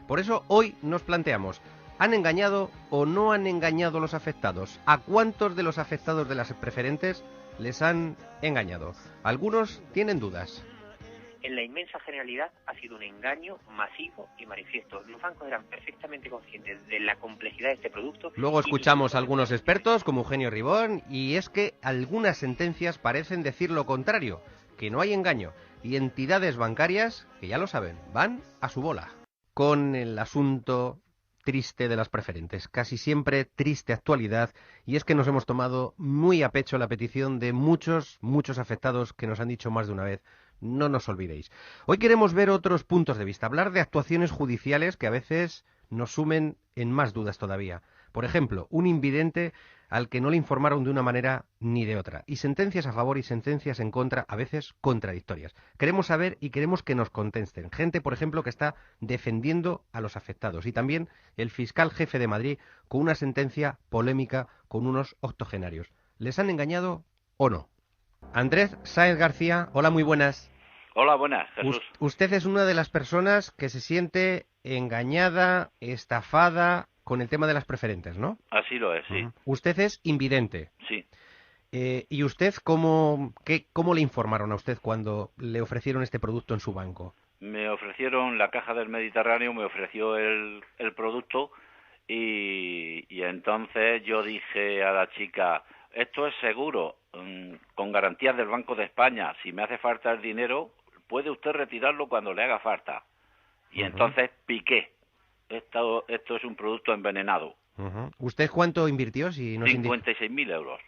Por eso hoy nos planteamos, ¿han engañado o no han engañado los afectados? ¿A cuántos de los afectados de las preferentes les han engañado? Algunos tienen dudas. En la inmensa generalidad ha sido un engaño masivo y manifiesto. Los bancos eran perfectamente conscientes de la complejidad de este producto. Luego escuchamos a algunos expertos, como Eugenio Ribón, y es que algunas sentencias parecen decir lo contrario, que no hay engaño, y entidades bancarias, que ya lo saben, van a su bola. Con el asunto triste de las preferentes, casi siempre triste actualidad, y es que nos hemos tomado muy a pecho la petición de muchos afectados que nos han dicho más de una vez: no nos olvidéis. Hoy queremos ver otros puntos de vista, hablar de actuaciones judiciales que a veces nos sumen en más dudas todavía. Por ejemplo, un invidente al que no le informaron de una manera ni de otra, y sentencias a favor y sentencias en contra, a veces contradictorias. Queremos saber y queremos que nos contesten. Gente, por ejemplo, que está defendiendo a los afectados, y también el fiscal jefe de Madrid con una sentencia polémica con unos octogenarios. ¿Les han engañado o no? Andrés Sáenz García, hola, muy buenas. Hola, buenas, Jesús. Usted es una de las personas que se siente engañada, estafada con el tema de las preferentes, ¿no? Así lo es, sí. Usted es invidente. Sí. ¿Y usted cómo le informaron a usted cuando le ofrecieron este producto en su banco? Me ofrecieron, la Caja del Mediterráneo me ofreció el producto y entonces yo dije a la chica: esto es seguro, con garantías del Banco de España, si me hace falta el dinero, puede usted retirarlo cuando le haga falta. Y entonces piqué. Esto es un producto envenenado. ¿Usted cuánto invirtió? Si no 56.000 euros.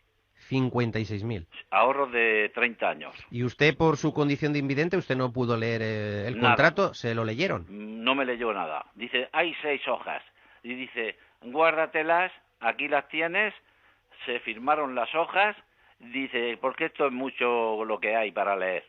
56.000. Ahorros de 30 años. ¿Y usted, por su condición de invidente, usted no pudo leer el contrato? ¿Se lo leyeron? No me leyó nada. Dice, hay 6 hojas. Y dice, guárdatelas, aquí las tienes. Se firmaron las hojas. Dice, porque esto es mucho lo que hay para leer.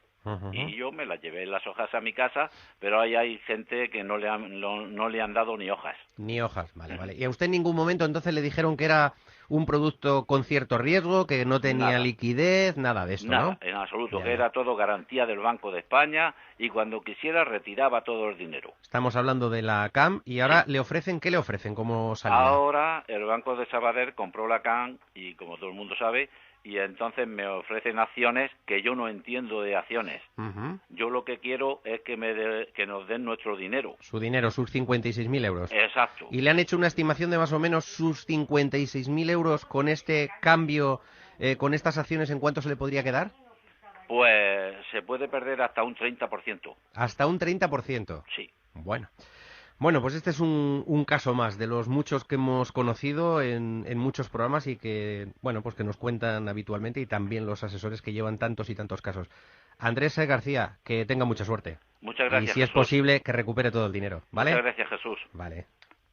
Y yo me las llevé las hojas a mi casa, pero ahí hay gente que no le han dado ni hojas. Ni hojas, vale. ¿Y a usted en ningún momento entonces le dijeron que era un producto con cierto riesgo, que no tenía liquidez, nada de esto, nada, ¿no? En absoluto, que era todo garantía del Banco de España y cuando quisiera retiraba todo el dinero. Estamos hablando de la CAM y ahora le ofrecen, ¿qué le ofrecen como salida? Ahora el Banco de Sabadell compró la CAM y, como todo el mundo sabe, y entonces me ofrecen acciones que yo no entiendo de acciones. Yo lo que quiero es que nos den nuestro dinero. Su dinero, sus 56.000 euros. Exacto. ¿Y le han hecho una estimación de más o menos sus 56.000 euros con este cambio, con estas acciones, en cuánto se le podría quedar? Pues se puede perder hasta un 30%. ¿Hasta un 30%? Sí. Bueno, pues este es un caso más de los muchos que hemos conocido en muchos programas y que, bueno, pues que nos cuentan habitualmente, y también los asesores que llevan tantos y tantos casos. Andrés Sáenz García, que tenga mucha suerte. Muchas gracias, y si es posible, que recupere todo el dinero, ¿vale? Muchas gracias, Jesús. Vale.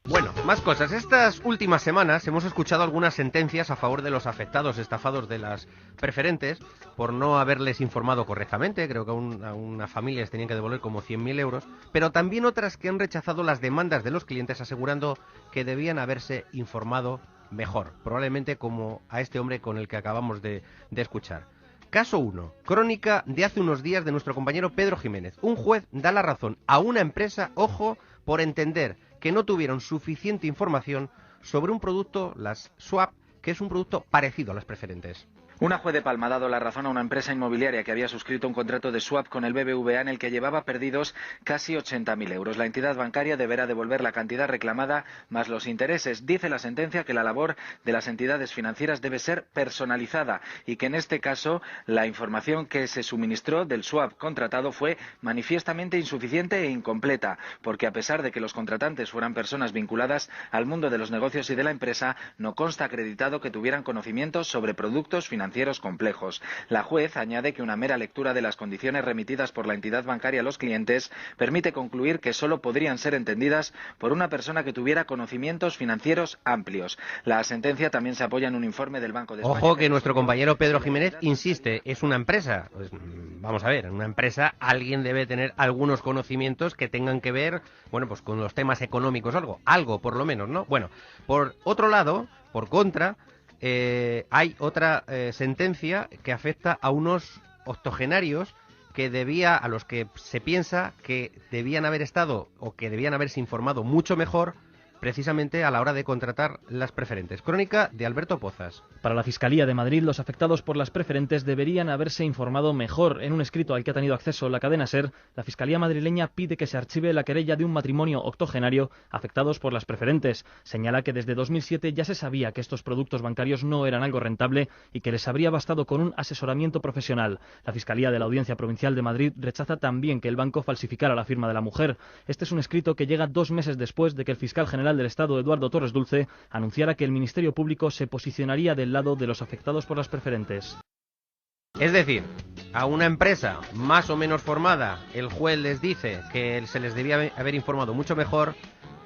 Bueno, más cosas. Estas últimas semanas hemos escuchado algunas sentencias a favor de los afectados estafados de las preferentes por no haberles informado correctamente. Creo que a una familia les tenían que devolver como 100.000 euros, pero también otras que han rechazado las demandas de los clientes asegurando que debían haberse informado mejor, probablemente como a este hombre con el que acabamos de escuchar. Caso 1. Crónica de hace unos días de nuestro compañero Pedro Jiménez. Un juez da la razón a una empresa, ojo, por entender que no tuvieron suficiente información sobre un producto, las swap, que es un producto parecido a las preferentes. Una juez de Palma ha dado la razón a una empresa inmobiliaria que había suscrito un contrato de swap con el BBVA en el que llevaba perdidos casi 80.000 euros. La entidad bancaria deberá devolver la cantidad reclamada más los intereses. Dice la sentencia que la labor de las entidades financieras debe ser personalizada y que en este caso la información que se suministró del swap contratado fue manifiestamente insuficiente e incompleta, porque a pesar de que los contratantes fueran personas vinculadas al mundo de los negocios y de la empresa, no consta acreditado que tuvieran conocimientos sobre productos financieros complejos. La juez añade que una mera lectura de las condiciones remitidas por la entidad bancaria a los clientes permite concluir que solo podrían ser entendidas por una persona que tuviera conocimientos financieros amplios. La sentencia también se apoya en un informe del Banco de España. Ojo, que nuestro compañero Pedro Jiménez insiste, es una empresa. Pues, vamos a ver, en una empresa alguien debe tener algunos conocimientos que tengan que ver, bueno, pues con los temas económicos, algo por lo menos, ¿no? Bueno, por otro lado, por contra, hay otra sentencia que afecta a unos octogenarios a los que se piensa que debían haber estado o que debían haberse informado mucho mejor precisamente a la hora de contratar las preferentes. Crónica de Alberto Pozas. Para la Fiscalía de Madrid, los afectados por las preferentes deberían haberse informado mejor. En un escrito al que ha tenido acceso la cadena SER, la Fiscalía madrileña pide que se archive la querella de un matrimonio octogenario afectados por las preferentes. Señala que desde 2007 ya se sabía que estos productos bancarios no eran algo rentable y que les habría bastado con un asesoramiento profesional. La Fiscalía de la Audiencia Provincial de Madrid rechaza también que el banco falsificara la firma de la mujer. Este es un escrito que llega 2 meses después de que el fiscal general del Estado, Eduardo Torres Dulce, anunciara que el Ministerio Público se posicionaría del lado de los afectados por las preferentes. Es decir, a una empresa más o menos formada, el juez les dice que se les debía haber informado mucho mejor,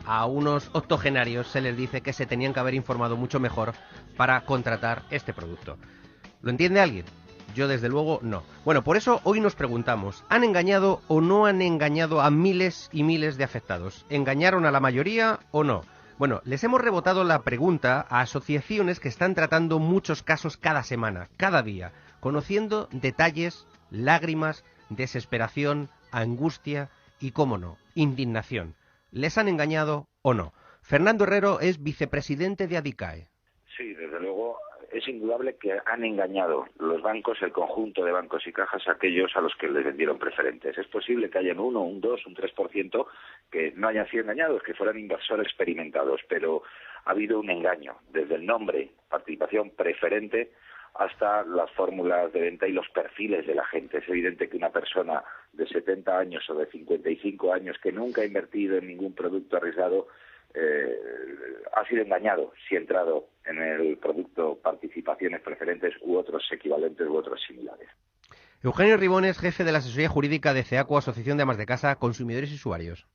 a unos octogenarios se les dice que se tenían que haber informado mucho mejor para contratar este producto. ¿Lo entiende alguien? Yo desde luego no. Bueno, por eso hoy nos preguntamos, ¿han engañado o no han engañado a miles y miles de afectados? ¿Engañaron a la mayoría o no? Bueno, les hemos rebotado la pregunta a asociaciones que están tratando muchos casos cada semana, cada día, conociendo detalles, lágrimas, desesperación, angustia y, cómo no, indignación. ¿Les han engañado o no? Fernando Herrero es vicepresidente de ADICAE. Sí, desde luego es indudable que han engañado los bancos, el conjunto de bancos y cajas, a aquellos a los que les vendieron preferentes. Es posible que hayan 1, un 2, un 3% que no hayan sido engañados, que fueran inversores experimentados, pero ha habido un engaño, desde el nombre, participación preferente, hasta las fórmulas de venta y los perfiles de la gente. Es evidente que una persona de 70 años o de 55 años que nunca ha invertido en ningún producto arriesgado ha sido engañado si ha entrado en el producto participaciones preferentes u otros equivalentes u otros similares. Eugenio Ribón es jefe de la asesoría jurídica de CEACU, Asociación de Amas de Casa, Consumidores y Usuarios.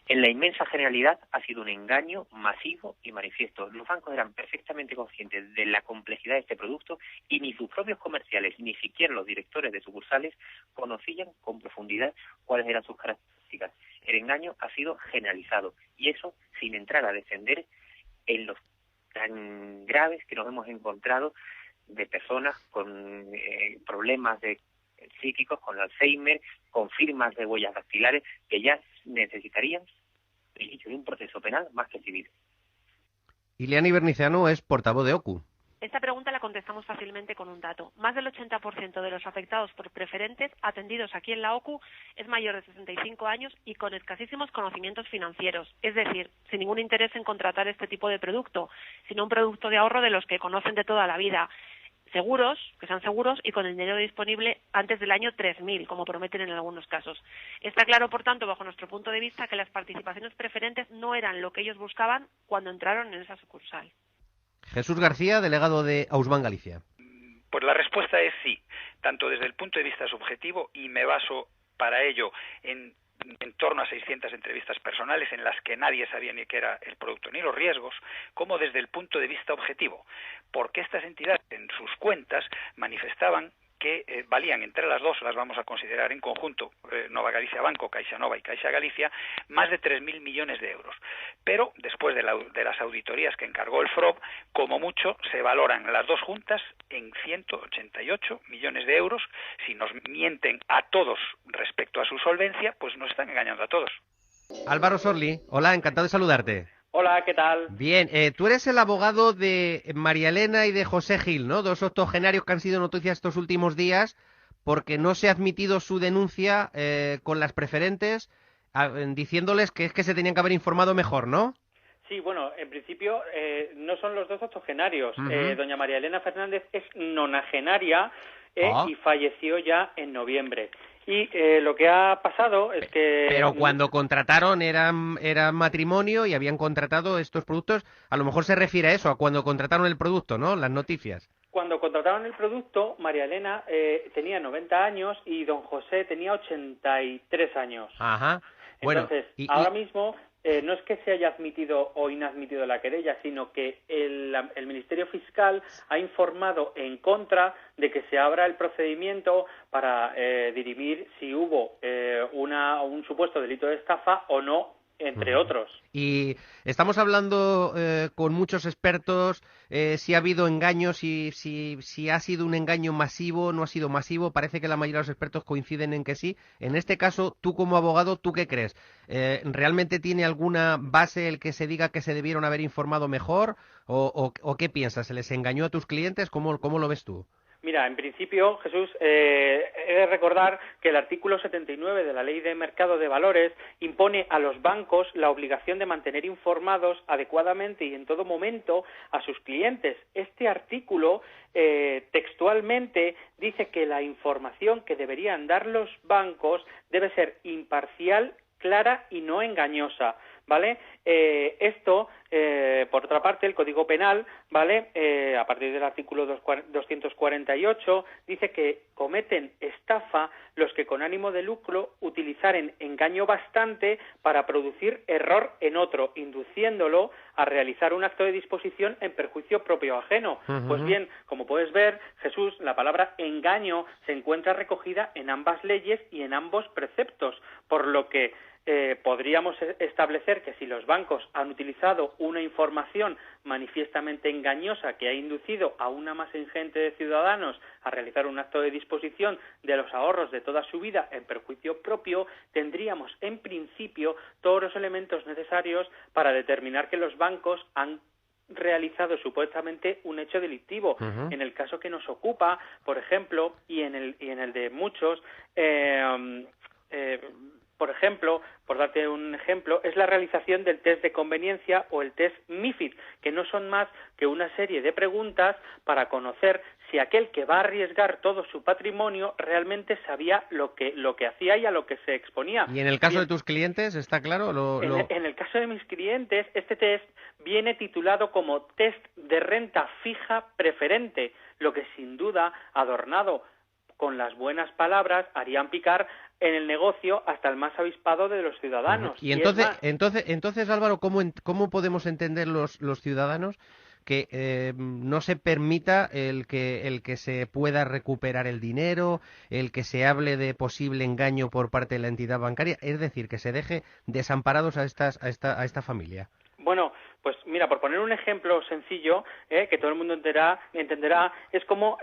En la inmensa generalidad ha sido un engaño masivo y manifiesto. Los bancos eran perfectamente conscientes de la complejidad de este producto y ni sus propios comerciales, ni siquiera los directores de sucursales, conocían con profundidad cuáles eran sus características. El engaño ha sido generalizado y eso sin entrar a descender en los tan graves que nos hemos encontrado de personas con problemas psíquicos, con Alzheimer, con firmas de huellas dactilares que ya necesitarían el inicio de un proceso penal más que civil. Ileana Iberniciano es portavoz de OCU. Esta pregunta la contestamos fácilmente con un dato. Más del 80% de los afectados por preferentes atendidos aquí en la OCU es mayor de 65 años y con escasísimos conocimientos financieros. Es decir, sin ningún interés en contratar este tipo de producto, sino un producto de ahorro de los que conocen de toda la vida. Seguros, que sean seguros y con el dinero disponible antes del año 3000, como prometen en algunos casos. Está claro, por tanto, bajo nuestro punto de vista, que las participaciones preferentes no eran lo que ellos buscaban cuando entraron en esa sucursal. Jesús García, delegado de Ausban Galicia. Pues la respuesta es sí, tanto desde el punto de vista subjetivo, y me baso para ello en torno a 600 entrevistas personales en las que nadie sabía ni qué era el producto ni los riesgos, como desde el punto de vista objetivo, porque estas entidades en sus cuentas manifestaban que valían entre las dos, las vamos a considerar en conjunto, Nova Galicia Banco, Caixa Nova y Caixa Galicia, más de 3.000 millones de euros. Pero después de las auditorías que encargó el FROB, como mucho se valoran las dos juntas en 188 millones de euros. Si nos mienten a todos respecto a su solvencia, pues nos están engañando a todos. Álvaro Sorli, hola, encantado de saludarte. Hola, ¿qué tal? Bien, tú eres el abogado de María Elena y de José Gil, ¿no? Dos octogenarios que han sido noticias estos últimos días porque no se ha admitido su denuncia con las preferentes, diciéndoles que es que se tenían que haber informado mejor, ¿no? Sí, bueno, en principio no son los dos octogenarios. Doña María Elena Fernández es nonagenaria y falleció ya en noviembre. Y lo que ha pasado es que... Pero cuando contrataron eran matrimonio y habían contratado estos productos, a lo mejor se refiere a eso, a cuando contrataron el producto, ¿no? Las noticias. Cuando contrataron el producto, María Elena tenía 90 años y don José tenía 83 años. Ajá. Bueno, entonces, ahora mismo no es que se haya admitido o inadmitido la querella, sino que el Ministerio Fiscal ha informado en contra de que se abra el procedimiento para dirimir si hubo un supuesto delito de estafa o no entre otros. Y estamos hablando con muchos expertos, si ha habido engaños, si ha sido un engaño masivo, no ha sido masivo. Parece que la mayoría de los expertos coinciden en que sí. En este caso, tú como abogado, ¿tú qué crees? ¿Realmente tiene alguna base el que se diga que se debieron haber informado mejor? ¿O qué piensas? ¿Se les engañó a tus clientes? ¿Cómo lo ves tú? Mira, en principio, Jesús, he de recordar que el artículo 79 de la Ley de Mercado de Valores impone a los bancos la obligación de mantener informados adecuadamente y en todo momento a sus clientes. Este artículo textualmente dice que la información que deberían dar los bancos debe ser imparcial, clara y no engañosa, ¿vale? Esto, por otra parte, el Código Penal, ¿vale? A partir del artículo 248, dice que cometen estafa los que con ánimo de lucro utilizaren engaño bastante para producir error en otro, induciéndolo a realizar un acto de disposición en perjuicio propio o ajeno. Pues bien, como puedes ver, Jesús, la palabra engaño se encuentra recogida en ambas leyes y en ambos preceptos, por lo que podríamos establecer que si los bancos han utilizado una información manifiestamente engañosa que ha inducido a una masa ingente de ciudadanos a realizar un acto de disposición de los ahorros de toda su vida en perjuicio propio, tendríamos en principio todos los elementos necesarios para determinar que los bancos han realizado supuestamente un hecho delictivo. En el caso que nos ocupa, por ejemplo, y en el de muchos, por ejemplo, por darte un ejemplo, es la realización del test de conveniencia o el test MiFID, que no son más que una serie de preguntas para conocer si aquel que va a arriesgar todo su patrimonio realmente sabía lo que hacía y a lo que se exponía. ¿Y en el caso de tus clientes, está claro? En el caso de mis clientes, este test viene titulado como test de renta fija preferente, lo que sin duda, adornado con las buenas palabras, harían picar en el negocio hasta el más avispado de los ciudadanos. Y entonces, Álvaro, ¿cómo podemos entender los ciudadanos que no se permita el que se pueda recuperar el dinero, el que se hable de posible engaño por parte de la entidad bancaria, es decir, que se deje desamparados a esta familia? Bueno, pues mira, por poner un ejemplo sencillo, que todo el mundo entenderá, es como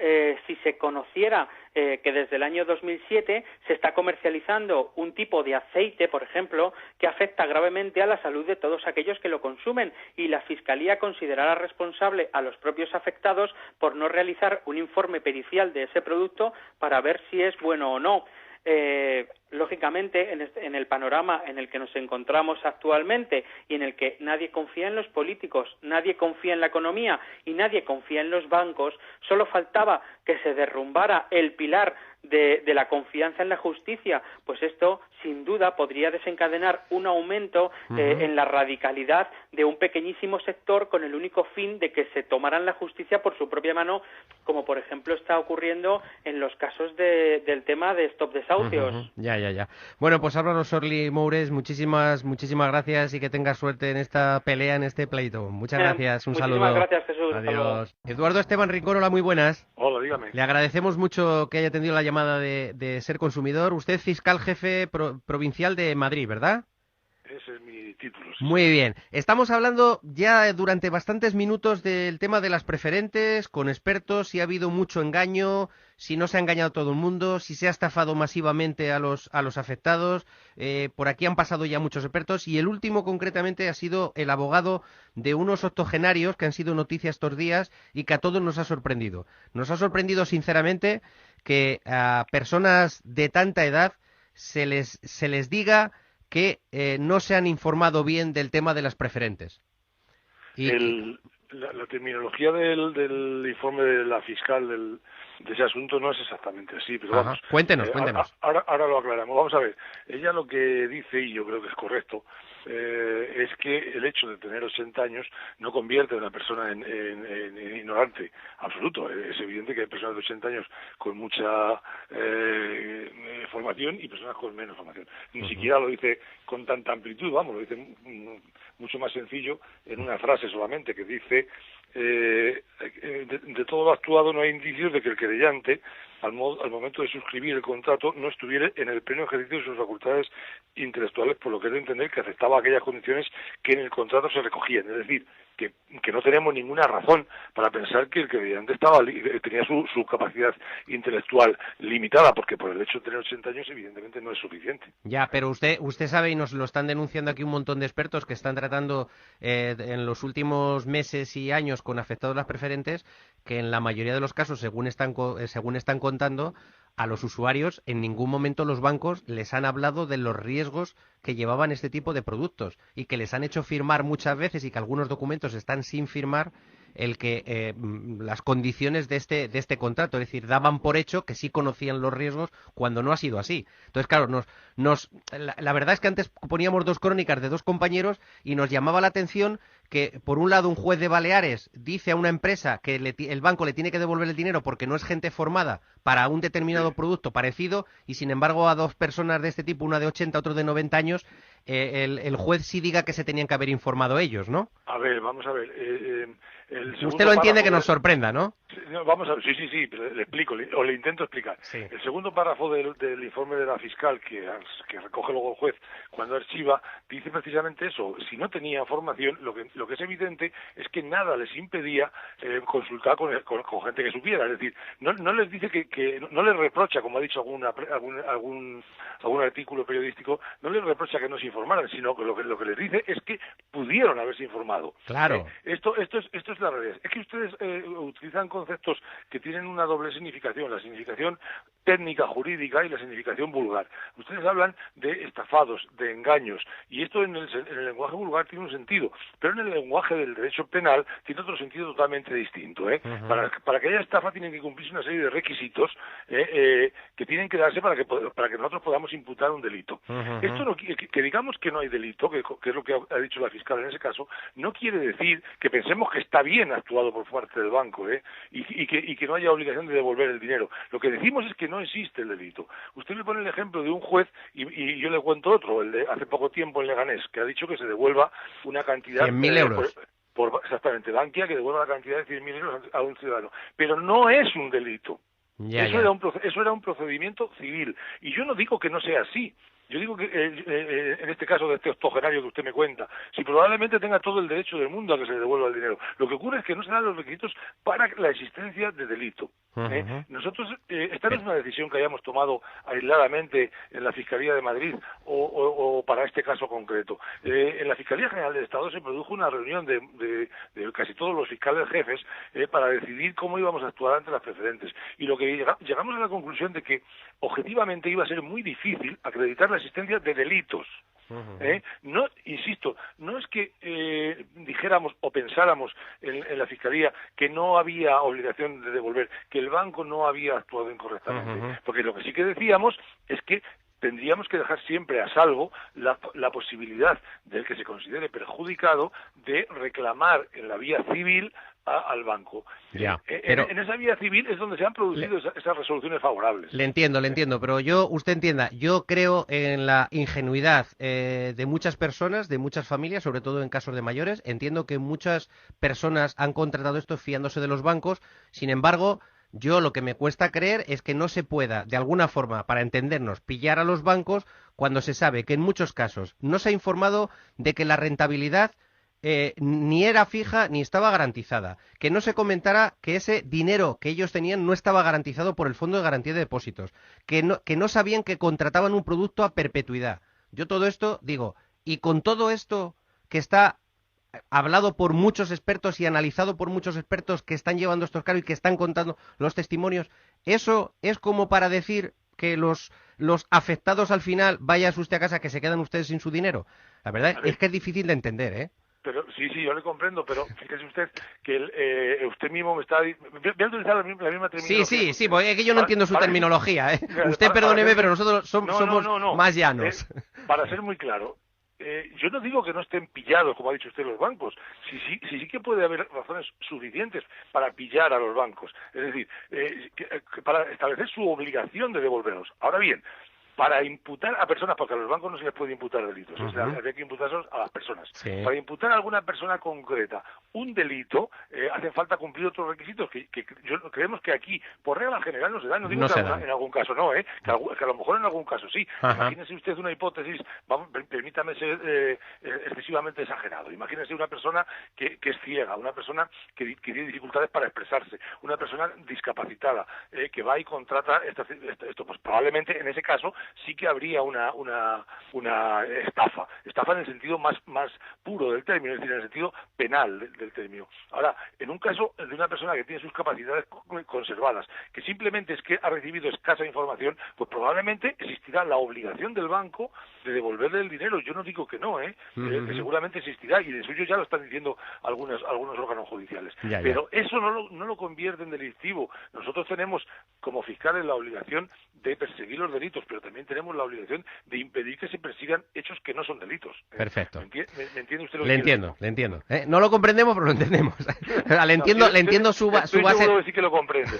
si se conociera que desde el año 2007 se está comercializando un tipo de aceite, por ejemplo, que afecta gravemente a la salud de todos aquellos que lo consumen, y la Fiscalía considerará responsable a los propios afectados por no realizar un informe pericial de ese producto para ver si es bueno o no. Lógicamente, en el panorama en el que nos encontramos actualmente y en el que nadie confía en los políticos, nadie confía en la economía y nadie confía en los bancos, solo faltaba que se derrumbara el pilar de la confianza en la justicia, pues esto sin duda podría desencadenar un aumento en la radicalidad de un pequeñísimo sector con el único fin de que se tomaran la justicia por su propia mano, como por ejemplo está ocurriendo en los casos del tema de stop desahucios. Ya. Bueno, pues Álvaro Sorli Moures, muchísimas gracias y que tengas suerte en esta pelea, en este pleito. Muchas gracias, un saludo. Muchísimas gracias, Jesús. Adiós. Eduardo Esteban Rincón, hola, muy buenas. Hola, dígame. Le agradecemos mucho que haya atendido la llamada de Ser Consumidor. Usted fiscal jefe provincial de Madrid, ¿verdad? Ese es mi título. Sí. Muy bien. Estamos hablando ya durante bastantes minutos del tema de las preferentes, con expertos, si ha habido mucho engaño, si no se ha engañado a todo el mundo, si se ha estafado masivamente a los afectados. Por aquí han pasado ya muchos expertos y el último concretamente ha sido el abogado de unos octogenarios que han sido noticia estos días y que a todos nos ha sorprendido. Nos ha sorprendido sinceramente que a personas de tanta edad se les diga que no se han informado bien del tema de las preferentes. La terminología del informe de la fiscal de ese asunto no es exactamente así, pero vamos. Cuéntenos. Ahora lo aclaramos. Vamos a ver, ella lo que dice, y yo creo que es correcto, es que el hecho de tener 80 años no convierte a una persona en ignorante absoluto. Es evidente que hay personas de 80 años con mucha formación y personas con menos formación. Ni siquiera lo dice con tanta amplitud, vamos, lo dice mucho más sencillo en una frase solamente que dice de todo lo actuado no hay indicios de que el querellante al momento de suscribir el contrato no estuviera en el pleno ejercicio de sus facultades intelectuales, por lo que es de entender que aceptaba aquellas condiciones que en el contrato se recogían. Es decir, que no tenemos ninguna razón para pensar que el creyente tenía su capacidad intelectual limitada, porque por el hecho de tener 80 años evidentemente no es suficiente. Ya, pero usted sabe, y nos lo están denunciando aquí un montón de expertos que están tratando en los últimos meses y años con afectados las preferentes, que en la mayoría de los casos, según están contando, a los usuarios en ningún momento los bancos les han hablado de los riesgos que llevaban este tipo de productos y que les han hecho firmar muchas veces, y que algunos documentos están sin firmar, el que las condiciones de este contrato, es decir, daban por hecho que sí conocían los riesgos cuando no ha sido así. Entonces, claro, la verdad es que antes poníamos dos crónicas de dos compañeros y nos llamaba la atención que, por un lado, un juez de Baleares dice a una empresa que el banco le tiene que devolver el dinero porque no es gente formada para un determinado producto parecido, y sin embargo a dos personas de este tipo, una de 80, otro de 90 años, el juez sí diga que se tenían que haber informado ellos, ¿no? A ver, vamos a ver. Usted lo entiende, que nos sorprenda, ¿no? Vamos a ver, sí, pero le explico, o le intento explicar. Sí. El segundo párrafo del informe de la fiscal que recoge luego el juez cuando archiva, dice precisamente eso. Si no tenía formación, lo que es evidente es que nada les impedía consultar con gente que supiera. Es decir, no les dice que no les reprocha, como ha dicho algún artículo periodístico, no les reprocha que no se informaran, sino que lo que les dice es que pudieron haberse informado. Claro. Esto es la realidad. Es que ustedes utilizan conceptos que tienen una doble significación, la significación técnica, jurídica, y la significación vulgar. Ustedes hablan de estafados, de engaños, y esto en el lenguaje vulgar tiene un sentido, pero en el lenguaje del derecho penal tiene otro sentido totalmente distinto. Uh-huh. Para que haya estafa tienen que cumplirse una serie de requisitos que tienen que darse para que nosotros podamos imputar un delito. Uh-huh. Esto no, que digamos que no hay delito, que es lo que ha dicho la fiscal en ese caso, no quiere decir que pensemos que está bien actuado por parte del banco, y que no haya obligación de devolver el dinero. Lo que decimos es que no existe el delito. Usted me pone el ejemplo de un juez y yo le cuento otro, el de hace poco tiempo en Leganés, que ha dicho que se devuelva una cantidad... 100.000 euros. Exactamente, Bankia, que devuelva la cantidad de 100.000 euros a un ciudadano. Pero no es un delito. Eso era un procedimiento civil. Y yo no digo que no sea así. Yo digo que en este caso de este octogenario que usted me cuenta, si probablemente tenga todo el derecho del mundo a que se le devuelva el dinero. Lo que ocurre es que no se dan los requisitos para la existencia de delito. Uh-huh. Nosotros, esta no es una decisión que hayamos tomado aisladamente en la Fiscalía de Madrid o para este caso concreto. En la Fiscalía General del Estado se produjo una reunión de casi todos los fiscales jefes para decidir cómo íbamos a actuar ante las preferentes. Y lo que llegamos a la conclusión de que objetivamente iba a ser muy difícil acreditar la existencia de delitos. Uh-huh. No, insisto, no es que dijéramos o pensáramos en la Fiscalía que no había obligación de devolver, que el banco no había actuado incorrectamente, uh-huh. Porque lo que sí que decíamos es que tendríamos que dejar siempre a salvo la posibilidad del que se considere perjudicado de reclamar en la vía civil al banco. Ya, pero en esa vía civil es donde se han producido esas resoluciones favorables. Le entiendo, pero usted entienda, yo creo en la ingenuidad de muchas personas, de muchas familias, sobre todo en casos de mayores. Entiendo que muchas personas han contratado esto fiándose de los bancos. Sin embargo, yo lo que me cuesta creer es que no se pueda, de alguna forma, para entendernos, pillar a los bancos cuando se sabe que en muchos casos no se ha informado de que la rentabilidad ni era fija ni estaba garantizada, que no se comentara que ese dinero que ellos tenían no estaba garantizado por el Fondo de Garantía de Depósitos, que no sabían que contrataban un producto a perpetuidad. Yo todo esto digo, y con todo esto que está hablado por muchos expertos y analizado por muchos expertos que están llevando estos casos y que están contando los testimonios, eso es como para decir que los afectados al final, vaya usted a casa, que se quedan ustedes sin su dinero. La verdad es que es difícil de entender, Pero sí, yo le comprendo, pero fíjese usted que usted mismo me está... Voy a utilizar la misma terminología. Sí, porque es que yo no entiendo su terminología, Usted perdóneme, pero nosotros somos más llanos. Para ser muy claro, yo no digo que no estén pillados, como ha dicho usted, los bancos. Sí que puede haber razones suficientes para pillar a los bancos. Es decir, para establecer su obligación de devolverlos. Ahora bien, para imputar a personas, porque a los bancos no se les puede imputar delitos, o sea, habría que imputárselos a las personas. Sí. Para imputar a alguna persona concreta un delito, hacen falta cumplir otros requisitos que creemos que aquí, por regla general, no se dan. No digo que en algún caso no, que a lo mejor en algún caso sí. Imagínese usted una hipótesis, permítame ser excesivamente exagerado. Imagínese una persona que es ciega, una persona que tiene dificultades para expresarse, una persona discapacitada, que va y contrata esto, pues probablemente en ese caso sí que habría una estafa en el sentido más puro del término, es decir, en el sentido penal del término. Ahora, en un caso de una persona que tiene sus capacidades conservadas, que simplemente es que ha recibido escasa información, pues probablemente existirá la obligación del banco de devolverle el dinero. Yo no digo que no, que seguramente existirá, y de suyo ya lo están diciendo algunos órganos judiciales. Pero eso no lo convierte en delictivo. Nosotros tenemos como fiscales la obligación de perseguir los delitos, pero también tenemos la obligación de impedir que se persigan hechos que no son delitos. Perfecto. ¿Me entiende usted lo que le entiendo. No lo comprendemos, pero lo entendemos. Le entiendo su base. Seguro de sí que lo comprende.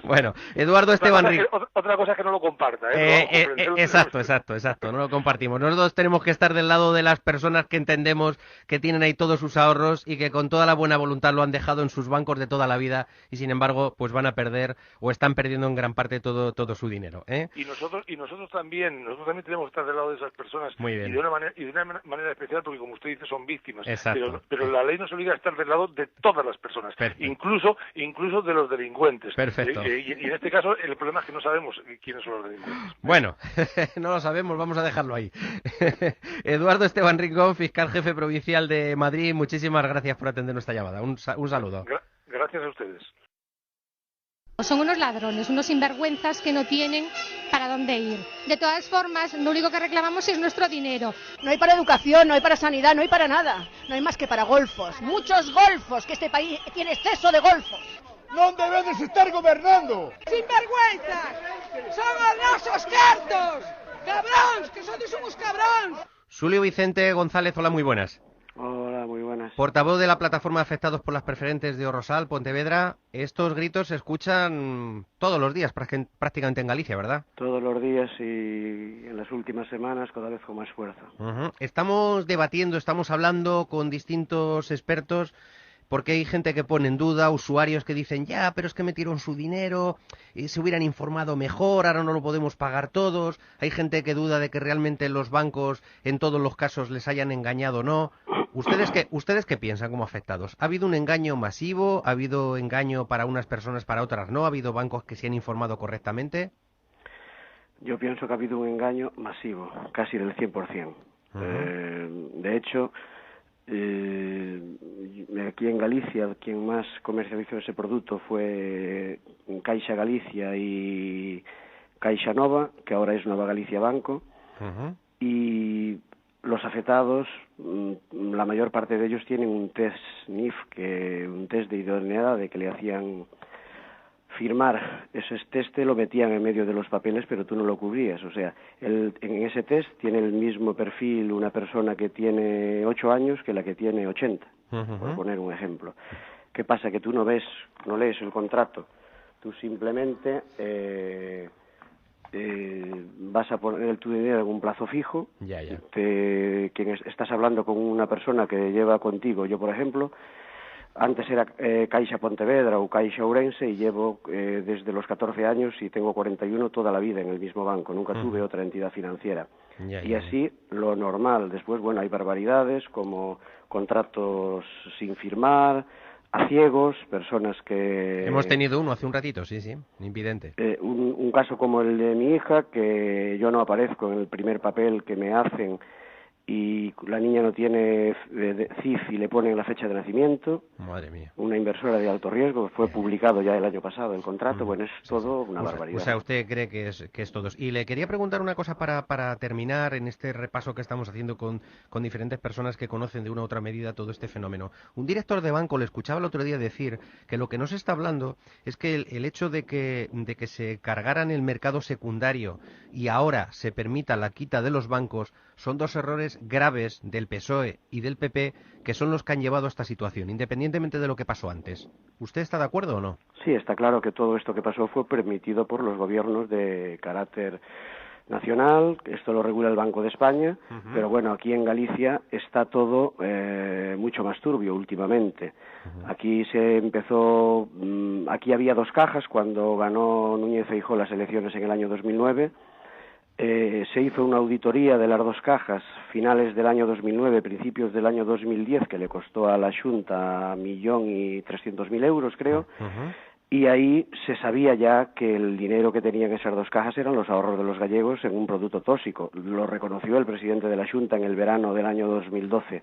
Bueno, Eduardo Esteban Rincón. Otra cosa es que no lo comparta. Exacto, no lo compartimos. Nosotros tenemos que estar del lado de las personas que entendemos que tienen ahí todos sus ahorros y que con toda la buena voluntad lo han dejado en sus bancos de toda la vida y sin embargo pues van a perder o están perdiendo en gran parte todo su dinero. Y nosotros también tenemos que estar del lado de esas personas. Muy bien. Y de una manera especial, porque como usted dice son víctimas. Exacto. Pero la ley nos obliga a estar del lado de todas las personas, incluso de los delincuentes. Perfecto. Y en este caso el problema es que no sabemos quiénes son los delincuentes. Bueno, no lo sabemos, vamos a dejarlo ahí. Eduardo Esteban Rincón, fiscal jefe provincial de Madrid, muchísimas gracias por atender nuestra llamada. Un saludo. Gracias a ustedes. Son unos ladrones, unos sinvergüenzas que no tienen para dónde ir. De todas formas, lo único que reclamamos es nuestro dinero. No hay para educación, no hay para sanidad, no hay para nada. No hay más que para golfos. Muchos golfos, que este país tiene exceso de golfos. ¡No debes estar gobernando! ¡Sinvergüenzas! ¡Son los cartos! ¡Cabrons! ¡Que somos cabrons! Julio Vicente González, hola, muy buenas. Hola, muy buenas. Portavoz de la plataforma Afectados por las Preferentes de Orrosal, Pontevedra. Estos gritos se escuchan todos los días prácticamente en Galicia, ¿verdad? Todos los días y en las últimas semanas cada vez con más fuerza. Estamos debatiendo, estamos hablando con distintos expertos porque hay gente que pone en duda, usuarios que dicen, ya, pero es que metieron su dinero, se hubieran informado mejor, ahora no lo podemos pagar todos. Hay gente que duda de que realmente los bancos en todos los casos les hayan engañado o no. ¿Ustedes qué piensan como afectados? ¿Ha habido un engaño masivo? ¿Ha habido engaño para unas personas, para otras no? ¿Ha habido bancos que se han informado correctamente? Yo pienso que ha habido un engaño masivo, casi del 100%. De hecho, aquí en Galicia, quien más comercializó ese producto fue Caixa Galicia y Caixa Nova, que ahora es Nova Galicia Banco, y los afectados, la mayor parte de ellos tienen un test NIF, un test de idoneidad de que le hacían firmar ese test, lo metían en medio de los papeles, pero tú no lo cubrías. O sea, en ese test tiene el mismo perfil una persona que tiene 8 años que la que tiene 80, por poner un ejemplo. ¿Qué pasa? Que tú no lees el contrato, tú simplemente vas a poner tu dinero en un plazo fijo. Estás hablando con una persona que lleva contigo, yo por ejemplo, antes era Caixa Pontevedra o Caixa Ourense y llevo desde los 14 años y tengo 41 toda la vida en el mismo banco, nunca tuve otra entidad financiera. Y así lo normal. Después, bueno, hay barbaridades como contratos sin firmar, a ciegos, personas que... Hemos tenido uno hace un ratito, sí, invidente. Un caso como el de mi hija, que yo no aparezco en el primer papel que me hacen y la niña no tiene CIF y le ponen la fecha de nacimiento. Madre mía. Una inversora de alto riesgo, que fue publicado ya el año pasado el contrato. Bueno, es todo una barbaridad. O sea, usted cree que es todo. Y le quería preguntar una cosa para terminar en este repaso que estamos haciendo con diferentes personas que conocen de una u otra medida todo este fenómeno. Un director de banco le escuchaba el otro día decir que lo que no se está hablando es que el hecho de que se cargaran el mercado secundario y ahora se permita la quita de los bancos son dos errores errores graves del PSOE y del PP que son los que han llevado a esta situación, independientemente de lo que pasó antes. ¿Usted está de acuerdo o no? Sí, está claro que todo esto que pasó fue permitido por los gobiernos de carácter nacional. Esto lo regula el Banco de España, pero bueno, aquí en Galicia está todo mucho más turbio últimamente. Aquí se empezó, aquí había dos cajas cuando ganó Núñez Feijóo las elecciones en el año 2009. Se hizo una auditoría de las dos cajas finales del año 2009, principios del año 2010, que le costó a la Xunta 1.300.000 euros, creo, y ahí se sabía ya que el dinero que tenían esas dos cajas eran los ahorros de los gallegos en un producto tóxico. Lo reconoció el presidente de la Xunta en el verano del año 2012.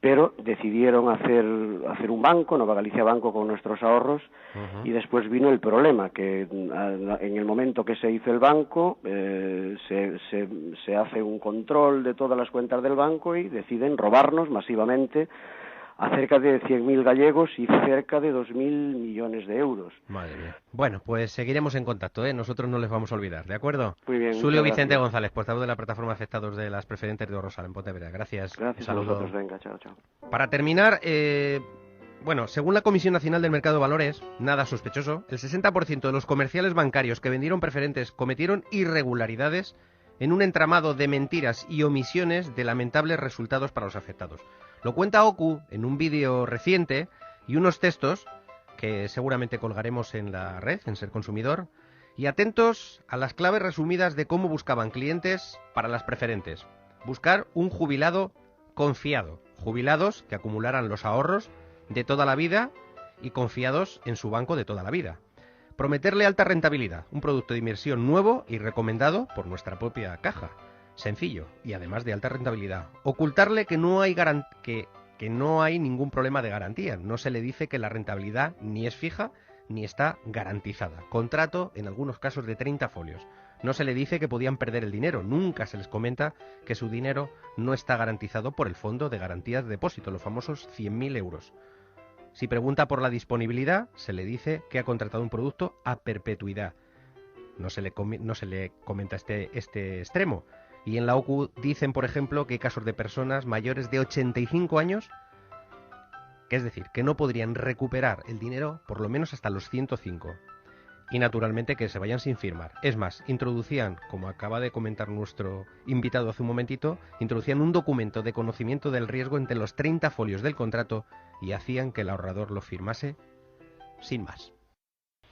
Pero decidieron hacer un banco, Nova Galicia Banco, con nuestros ahorros, y después vino el problema, que en el momento que se hizo el banco, se hace un control de todas las cuentas del banco y deciden robarnos masivamente a cerca de 100.000 gallegos y cerca de 2.000 millones de euros. Madre mía. Bueno, pues seguiremos en contacto, ¿eh? Nosotros no les vamos a olvidar, ¿de acuerdo? Muy bien. Julio Vicente González, portavoz de la plataforma afectados de las preferentes de Orrosal, en Pontevedra. Gracias. Gracias a vosotros. Venga, chao, chao. Para terminar, bueno, según la Comisión Nacional del Mercado de Valores, nada sospechoso, el 60% de los comerciales bancarios que vendieron preferentes cometieron irregularidades en un entramado de mentiras y omisiones de lamentables resultados para los afectados. Lo cuenta OCU en un vídeo reciente y unos textos que seguramente colgaremos en la red, en Ser Consumidor, y atentos a las claves resumidas de cómo buscaban clientes para las preferentes. Buscar un jubilado confiado, jubilados que acumularan los ahorros de toda la vida y confiados en su banco de toda la vida. Prometerle alta rentabilidad, un producto de inversión nuevo y recomendado por nuestra propia caja. Sencillo y además de alta rentabilidad. Ocultarle que no hay ningún problema de garantía. No se le dice que la rentabilidad ni es fija ni está garantizada. Contrato en algunos casos de 30 folios. No se le dice que podían perder el dinero. Nunca se les comenta que su dinero no está garantizado por el Fondo de Garantías de Depósito, los famosos 100.000 euros. Si pregunta por la disponibilidad, se le dice que ha contratado un producto a perpetuidad. No se le comenta este extremo. Y en la OCU dicen, por ejemplo, que hay casos de personas mayores de 85 años, que es decir, que no podrían recuperar el dinero por lo menos hasta los 105. Y naturalmente que se vayan sin firmar. Es más, introducían, como acaba de comentar nuestro invitado hace un momentito, introducían un documento de conocimiento del riesgo entre los 30 folios del contrato y hacían que el ahorrador lo firmase sin más.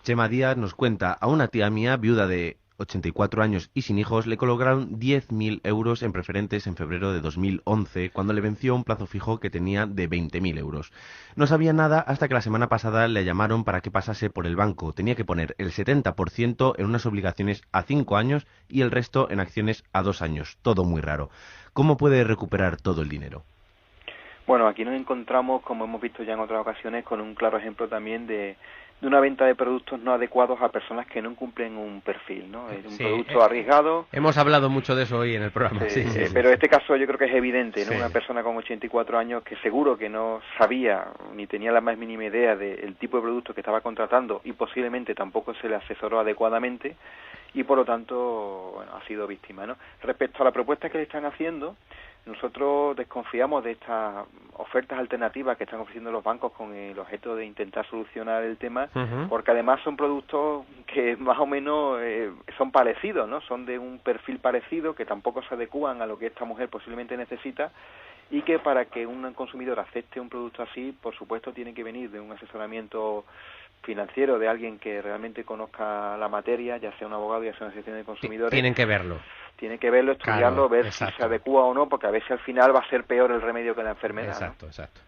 Chema Díaz nos cuenta: a una tía mía, viuda de 84 años y sin hijos, le colocaron 10.000 euros en preferentes en febrero de 2011, cuando le venció un plazo fijo que tenía de 20.000 euros. No sabía nada hasta que la semana pasada le llamaron para que pasase por el banco. Tenía que poner el 70% en unas obligaciones a 5 años y el resto en acciones a 2 años. Todo muy raro. ¿Cómo puede recuperar todo el dinero? Bueno, aquí nos encontramos, como hemos visto ya en otras ocasiones, con un claro ejemplo también de una venta de productos no adecuados a personas que no cumplen un perfil, ¿no? Es un producto arriesgado. Hemos hablado mucho de eso hoy en el programa. Pero este caso yo creo que es evidente, ¿no? Una persona con 84 años que seguro que no sabía ni tenía la más mínima idea del tipo de producto que estaba contratando y posiblemente tampoco se le asesoró adecuadamente y por lo tanto, bueno, ha sido víctima, ¿no? Respecto a la propuesta que le están haciendo, nosotros desconfiamos de estas ofertas alternativas que están ofreciendo los bancos con el objeto de intentar solucionar el tema, porque además son productos que más o menos son parecidos, ¿no? Son de un perfil parecido, que tampoco se adecúan a lo que esta mujer posiblemente necesita, y que para que un consumidor acepte un producto así, por supuesto, tiene que venir de un asesoramiento financiero, de alguien que realmente conozca la materia, ya sea un abogado, ya sea una asociación de consumidores. Tienen que verlo. Tienen que verlo, estudiarlo, ver si se adecúa o no, porque a veces al final va a ser peor el remedio que la enfermedad. Exacto, ¿no? Exacto.